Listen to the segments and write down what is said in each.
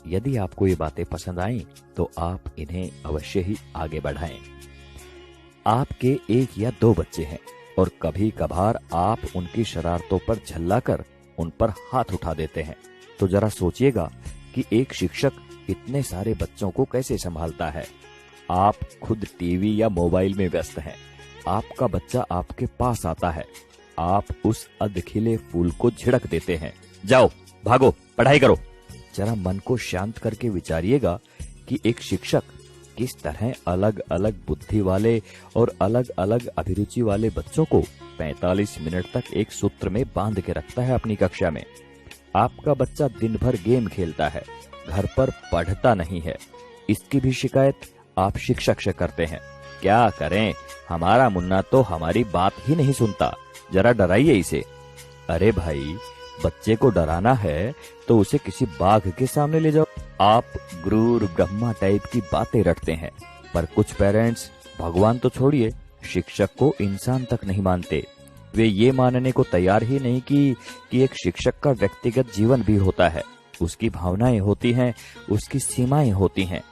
यदि आपको ये बातें पसंद आईं तो आप इन्हें अवश्य ही आगे बढ़ाएं। आपके 1 या 2 बच्चे हैं और कभी कभार आप उनकी शरारतों पर झल्लाकर उन पर हाथ उठा देते हैं, तो जरा सोचिएगा कि एक शिक्षक इतने सारे बच्चों को कैसे संभालता है। आप खुद टीवी या मोबाइल में व्यस्त हैं, आपका बच्चा आपके पास आता है, आप उस अधखिले फूल को झिड़क देते हैं, जाओ भागो पढ़ाई करो। जरा मन को शांत करके विचारिएगा कि एक शिक्षक किस तरह अलग अलग बुद्धि वाले और अलग अलग अभिरुचि वाले बच्चों को 45 मिनट तक एक सूत्र में बांध के रखता है अपनी कक्षा में। आपका बच्चा दिन भर गेम खेलता है, घर पर पढ़ता नहीं है, इसकी भी शिकायत आप शिक्षक से करते हैं। क्या करें, हमारा मुन्ना तो हमारी बात ही नहीं सुनता, जरा डराइए इसे। अरे भाई, बच्चे को डराना है तो उसे किसी बाघ के सामने ले जाओ। आप गुरूर ब्रह्मा टाइप की बातें रटते हैं, पर कुछ पेरेंट्स भगवान तो छोड़िए, शिक्षक को इंसान तक नहीं मानते। वे ये मानने को तैयार ही नहीं कि एक शिक्षक का व्यक्तिगत जीवन भी होता है, उसकी भावनाएं होती हैं, उसकी सीमाएं होती हैं।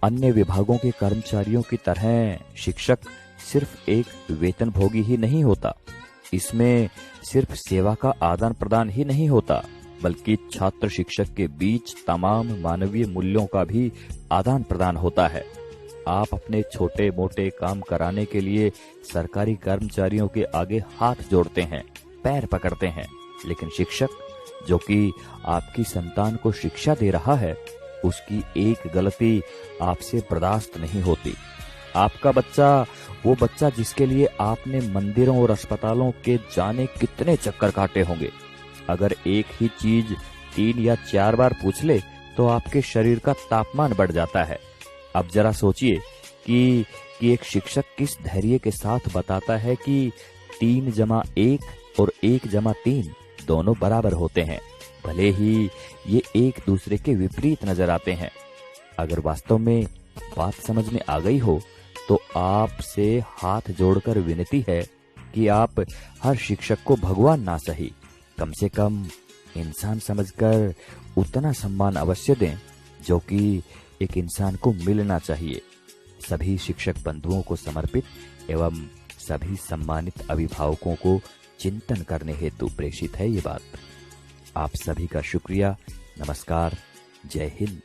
अन्य विभागों के कर्मचारियों की तरह शिक्षक सिर्फ एक वेतनभोगी ही नहीं होता, इसमें सिर्फ सेवा का आदान प्रदान ही नहीं होता, बल्कि छात्र शिक्षक के बीच तमाम मानवीय मूल्यों का भी आदान प्रदान होता है। आप अपने छोटे मोटे काम कराने के लिए सरकारी कर्मचारियों के आगे हाथ जोड़ते हैं, पैर पकड़ते हैं, लेकिन शिक्षक जो कि आपकी संतान को शिक्षा दे रहा है, उसकी एक गलती आपसे बर्दाश्त नहीं होती। आपका बच्चा, वो बच्चा जिसके लिए आपने मंदिरों और अस्पतालों के जाने कितने चक्कर काटे होंगे, अगर एक ही चीज 3 या 4 बार पूछ ले तो आपके शरीर का तापमान बढ़ जाता है। अब जरा सोचिए कि एक शिक्षक किस धैर्य के साथ बताता है कि 3 जमा 1 और 1 जमा 3 दोनों बराबर होते हैं, भले ही ये एक दूसरे के विपरीत नजर आते हैं। अगर वास्तव में बात समझ में आ गई हो तो आपसे हाथ जोड़कर विनती है कि आप हर शिक्षक को भगवान ना सही, कम से कम इंसान समझकर उतना सम्मान अवश्य दें जो कि एक इंसान को मिलना चाहिए। सभी शिक्षक बंधुओं को समर्पित एवं सभी सम्मानित अभिभावकों को चिंतन करने हेतु प्रेषित है ये बात। आप सभी का शुक्रिया। नमस्कार। जय हिंद।